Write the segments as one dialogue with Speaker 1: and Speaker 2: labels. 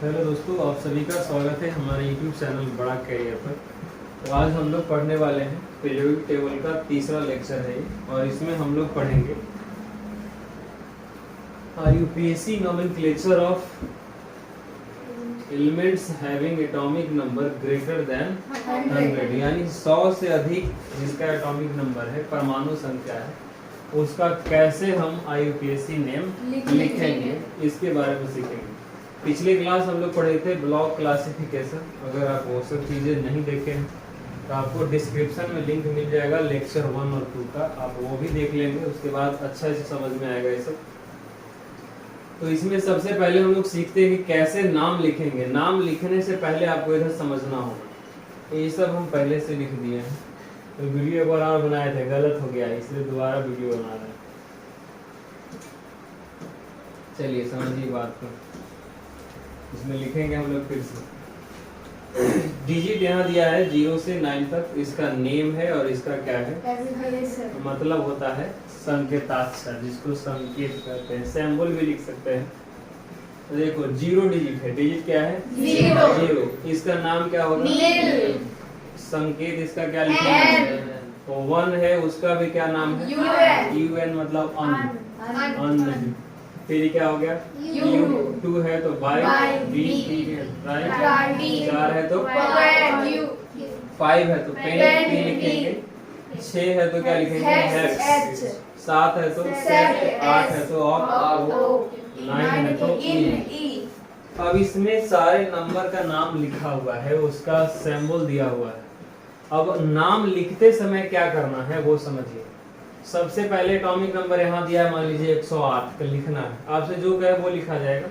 Speaker 1: Hello दोस्तों, आप सभी का स्वागत है हमारे YouTube चैनल बड़ा कैरियर पर। तो आज हम लोग पढ़ने वाले हैं पीरियोडिक टेबल का तीसरा लेक्चर है ये, और इसमें हम लोग पढ़ेंगे IUPAC nomenclature of elements having atomic number greater than 100, यानी 100 से अधिक जिसका एटॉमिक नंबर है, परमाणु संख्या है, उसका कैसे हम IUPAC नेम लिखेंगे इसके बारे में सीखेंगे। पिछले क्लास हम लोग पढ़े थे ब्लॉक क्लासिफिकेशन। अगर आप वो सब चीज़ें नहीं देखे हैं तो आपको डिस्क्रिप्शन में लिंक मिल जाएगा लेक्चर 1 और 2 का, आप वो भी देख लेंगे। उसके बाद अच्छा से समझ में आएगा ये सब। तो इसमें सबसे पहले हम लोग सीखते हैं कि कैसे नाम लिखेंगे। नाम लिखने से पहले आपको इधर समझना होगा। ये सब हम पहले से लिख दिए हैं, तो वीडियो एक बार और बनाए थे, गलत हो गया, इसलिए दोबारा वीडियो बना रहे हैं। चलिए समझिए बात को। इसमें लिखेंगे हम लोग फिर से। डिजिट यहाँ दिया है 0 से 9 तक, इसका नेम है और इसका क्या है, मतलब होता है संकेताक्षर, जिसको संकेत कहते हैं। सैम्बल भी लिख सकते हैं। तो देखो 0 डिजिट है, डिजिट क्या है 0, इसका नाम क्या होगा, संकेत इसका क्या लिखेंगे, तो 1 है, उसका भी क्या नाम है, UN मतलब अन। फिर क्या हो गया U, 2 है तो बाई, B, 3 है राइट, 4 है तो 5 है तो पेन P लिखेंगे, 6 है तो क्या लिखेंगे हेक्स, 7 है तो सेट, 8 है तो ऑक्ट, 9 है तो ई। अब इसमें सारे नंबर का नाम लिखा हुआ है, उसका सिंबल दिया हुआ है। अब नाम लिखते समय क्या करना है वो समझिए। सबसे पहले एटॉमिक नंबर यहाँ दिया है, मान लीजिए 108 का लिखना है, आपसे जो कहे वो लिखा जाएगा।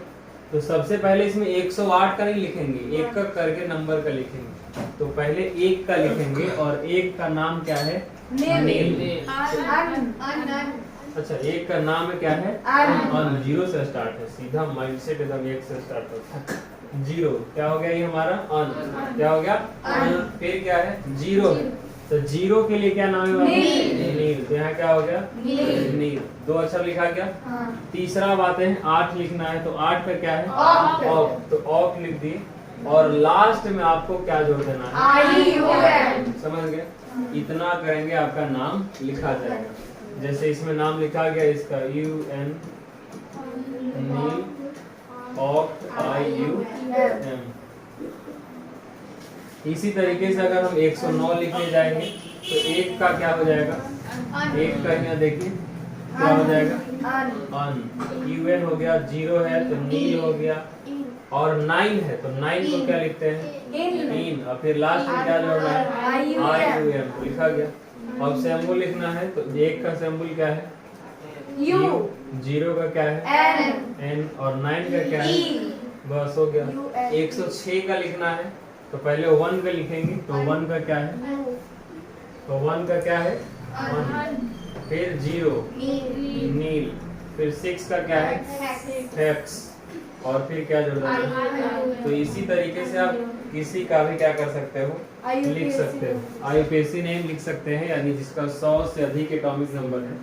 Speaker 1: तो सबसे पहले इसमें 108 का नहीं लिखेंगे, एक का करके नंबर का लिखेंगे। तो पहले 1 का लिखेंगे और 1 का नाम क्या है, अच्छा 1 का नाम क्या है अन, 0 से स्टार्ट है, सीधा माइंडसेट एकदम 1 से स्टार्ट होता है। 0 क्या हो गया, ये हमारा अन, क्या हो गया फिर क्या है 0, तो 0 के लिए क्या नाम है, नील, तो यहाँ क्या हो गया नील, 2 अक्षर लिखा गया। तीसरा बात है 8 लिखना है, तो 8 पे क्या है ऑक्ट, तो ऑक्ट लिख दिए। और लास्ट में आपको क्या जोड़ देना है, समझ गए, इतना करेंगे आपका नाम लिखा जाएगा। जैसे इसमें नाम लिखा गया इसका UN नील ऑक्ट IUM। इसी तरीके से अगर हम 109 लिखने जाएंगे तो 1 का क्या हो जाएगा, 1 का यहाँ देखिए क्या हो जाएगा अन, UN हो गया, 0 है तो नील हो गया, और 9 है तो 9 को क्या लिखते हैं इन, और फिर लास्ट में क्या जोड़ना है IUM लिखा गया। अब सिंबल लिखना है तो 1 का सिंबल क्या है U, 0 का क्या है N, और 9 का क्या है, बस हो गया। 106 का लिखना है तो पहले 1 का लिखेंगे, तो 1 का क्या है, तो 1 का क्या है 1, फिर 0 नील, फिर 6 का क्या है हेक्स, और फिर क्या जोड़ना है। तो इसी तरीके से आप किसी का भी क्या कर सकते हो, लिख सकते हो, IUPAC नेम लिख सकते हैं, यानी जिसका 100 से अधिक एटॉमिक नंबर है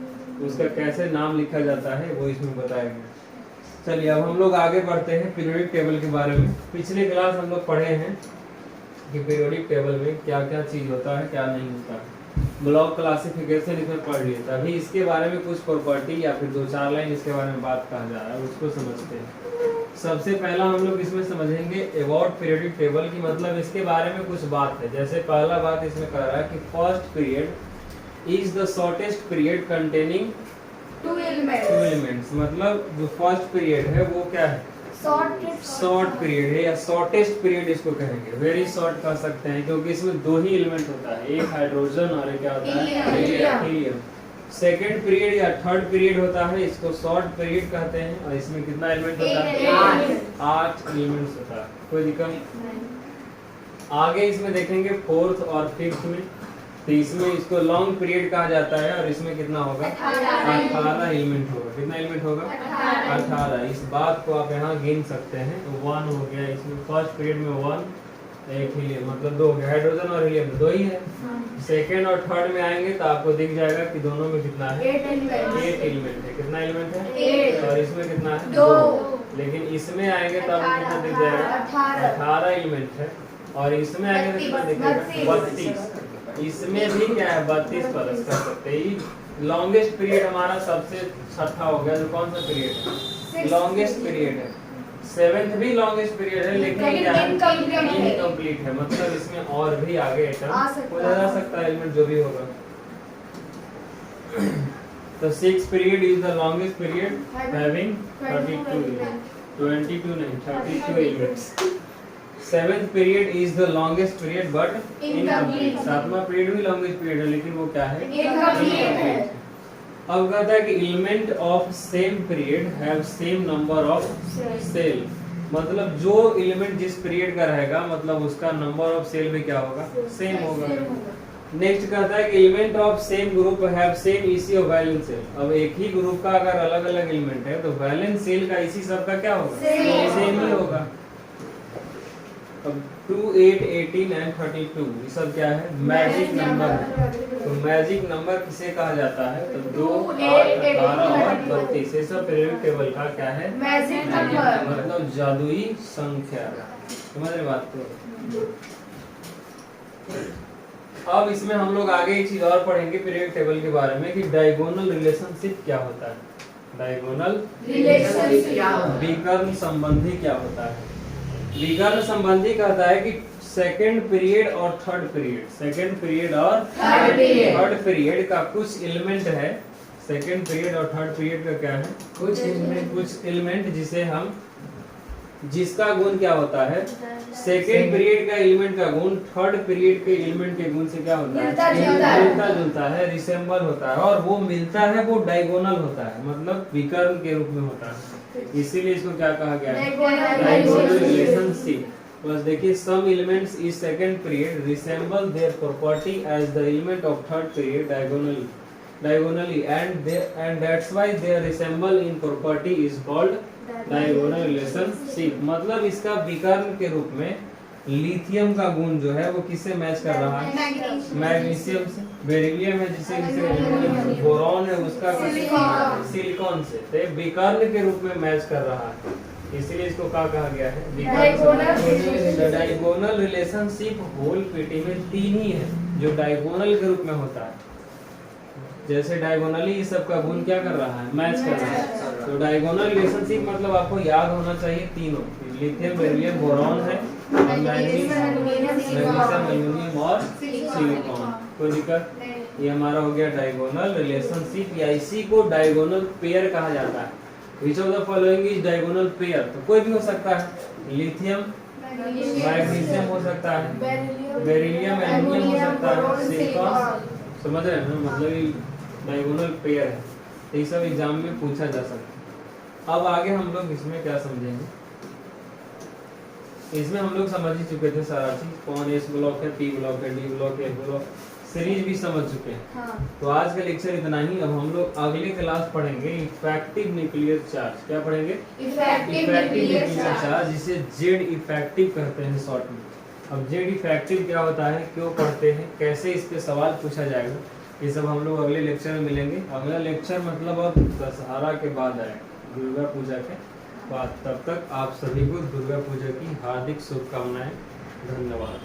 Speaker 1: उसका कैसे नाम लिखा जाता है वो इसमें बताया गया। चलिए अब हम लोग आगे बढ़ते हैं पीरियोडिक टेबल के बारे में। पिछले क्लास हम लोग पढ़े हैं कि पीरियोडिक टेबल में क्या क्या चीज होता है क्या नहीं होता है। ब्लॉक क्लासिफिकेशन इसमें पढ़ लिए थे। अभी इसके बारे में कुछ प्रॉपर्टी या फिर 2-4 लाइन इसके बारे में बात कहा जा रहा है, उसको समझते हैं। सबसे पहला हम लोग इसमें समझेंगे अबाउट पीरियोडिक टेबल की, मतलब इसके बारे में कुछ बात है। जैसे पहला बात इसमें कह रहा है कि first period is the shortest period containing 2 elements, मतलब जो फर्स्ट पीरियड है वो क्या है शॉर्ट पीरियड है, या शॉर्टेस्ट पीरियड इसको कहेंगे, वेरी शॉर्ट कह सकते हैं, क्योंकि इसमें 2 ही एलिमेंट होता है, एक हाइड्रोजन और एक क्या होता है हीलियम। सेकेंड पीरियड या थर्ड पीरियड होता है, इसको शॉर्ट पीरियड कहते हैं, और इसमें कितना एलिमेंट होता है 8 एलिमेंट्स होता है, कोई दिक्कत नहीं। आगे इसमें देखेंगे फोर्थ और फिफ्थ में, तो इसमें इसको लॉन्ग पीरियड कहा जाता है, और इसमें कितना होगा 18 एलिमेंट होगा। कितना एलिमेंट होगा 18। इस बात को आप यहाँ गिन सकते हैं, तो 1 हो गया इसमें, फर्स्ट पीरियड में 1, एक हीलियम मतलब 2 हो गया, हाइड्रोजन और हीलियम 2 ही है। सेकेंड और थर्ड में आएंगे तो आपको दिख जाएगा कि दोनों में कितना है 8 एलिमेंट है। कितना एलिमेंट है 8, और इसमें कितना है 2। लेकिन इसमें आएंगे तो आपको कितना दिख जाएगा, 18 एलिमेंट है। और इसमें आएंगे तो कितना दिखेगा, 32। इसमें भी क्या है, 32 प्लस कर सकते हैं। लॉन्गेस्ट पीरियड हमारा सबसे छठा हो गया, जो कौन सा पीरियड है, लॉन्गेस्ट पीरियड है। 7th भी लॉन्गेस्ट पीरियड है, लेकिन क्या है, इनकम्प्लीट है। मतलब इसमें और भी आगे एटम हो जा सकता है, एलिमेंट जो भी होगा। तो 6th period is the longest period having 32 elements, 22 नहीं 32 elements. 7th period is the longest period but incomplete. 7वां पीरियड भी longest period है, लेकिन वो क्या है, incomplete. अब कहता है कि element of same period have same number of cell. मतलब जो एलिमेंट जिस पीरियड का रहेगा, मतलब उसका नंबर ऑफ सेल भी क्या होगा, सेम होगा। नेक्स्ट कहता है कि element of same group have same EC of valence shell. अब एक ही ग्रुप का अगर अलग अलग एलिमेंट है तो वैलेंस सेल का ईसी सबका क्या होगा, सेम ही होगा। अब 2, 8, 18 एंड 32 ये सब क्या है, मैजिक नंबर है। तो मैजिक नंबर किसे कहा जाता है, तो 2, 8, 18 और 32 ये सब पीरियोडिक टेबल का क्या है, मैजिक नंबर, मतलब जादुई संख्या। समझ रहे बात को। अब इसमें हम लोग आगे एक चीज और पढ़ेंगे पीरियोडिक टेबल के बारे में कि डायगोनल रिलेशनशिप क्या होता है। डायगोनल रिलेशनशिप क्या होता है, विकर्ण संबंधी क्या होता है। विकर्ण संबंधी कहता है कि सेकंड पीरियड और थर्ड पीरियड, सेकंड पीरियड और थर्ड पीरियड का कुछ एलिमेंट है। सेकंड पीरियड और थर्ड पीरियड का क्या है, कुछ एलिमेंट जिसे हम, जिसका गुण क्या होता है, सेकेंड पीरियड का एलिमेंट का गुण थर्ड पीरियड के एलिमेंट के गुण से क्या होता है, मिलता जुलता है, रिसेम्बल होता है। और वो मिलता है, वो डायगोनल होता है, मतलब विकर्ण के रूप में होता है। इसीलिए इसको क्या कहा गया है, डायगोनल रिलेशनशिप। बस देखिए, some elements is second period resemble their property as the element of third period diagonally and that's why their resemble in property is called diagonal relationship. मतलब इसका विकर्ण के रूप में लिथियम का गुण जो है वो किससे मैच कर रहा है, मैग्नीशियम से। बेरिलियम है जिसे बोरॉन है उसका सिलिकॉन से। तो विकर्ण के रूप में मैच कर रहा है, इसीलिए इसको क्या कहा गया है, डायगोनल रिलेशनशिप। होल पीटी में 3 ही है जो डायगोनल के रूप में होता है। जैसे डायगोनली इस सब का गुण क्या कर रहा है, मैच कर रहा है। तो डायगोनल रिलेशनशिप मतलब आपको याद होना चाहिए तीनों, लिथियम, बेरिलियम, बोरॉन है, मैग्नीशियम, एल्युमिनियम और सिलिकॉन। कोई दिक्कत, ये हमारा हो गया डायगोनल रिलेशनशिप, या इसी को डायगोनल पेयर कहा जाता है। Which of the following is diagonal pair, तो कोई भी हो सकता है, लिथियम मैग्नीशियम हो सकता है, बेरिलियम एल्युमिनियम हो सकता है, सिलिकॉन। समझ रहे हैं, मतलब डायगोनल पेयर है। ये सब एग्जाम में पूछा जा सकता है। अब आगे हम लोग इसमें क्या समझेंगे, इसमें हम लोग समझ ही चुके थे सारा चीज, कौन एस ब्लॉक है, पी ब्लॉक है, डी ब्लॉक है, एफ ब्लॉक, सीरीज भी समझ चुके हैं। हाँ। तो आज का लेक्चर इतना ही। अब हम लोग अगले क्लास पढ़ेंगे इफेक्टिव न्यूक्लियर चार्ज। क्या पढ़ेंगे, इफेक्टिव न्यूक्लियर चार्ज, जिसे जेड इफेक्टिव कहते हैं शॉर्ट में। अब जेड इफेक्टिव क्या होता है, क्यों पढ़ते हैं, कैसे इस पे सवाल पूछा जाएगा, ये सब हम लोग अगले लेक्चर में मिलेंगे। अगला लेक्चर मतलब अब दशहरा के बाद आएगा, दुर्गा पूजा के बाद। तब तक आप सभी को दुर्गा पूजा की हार्दिक शुभकामनाएं। धन्यवाद।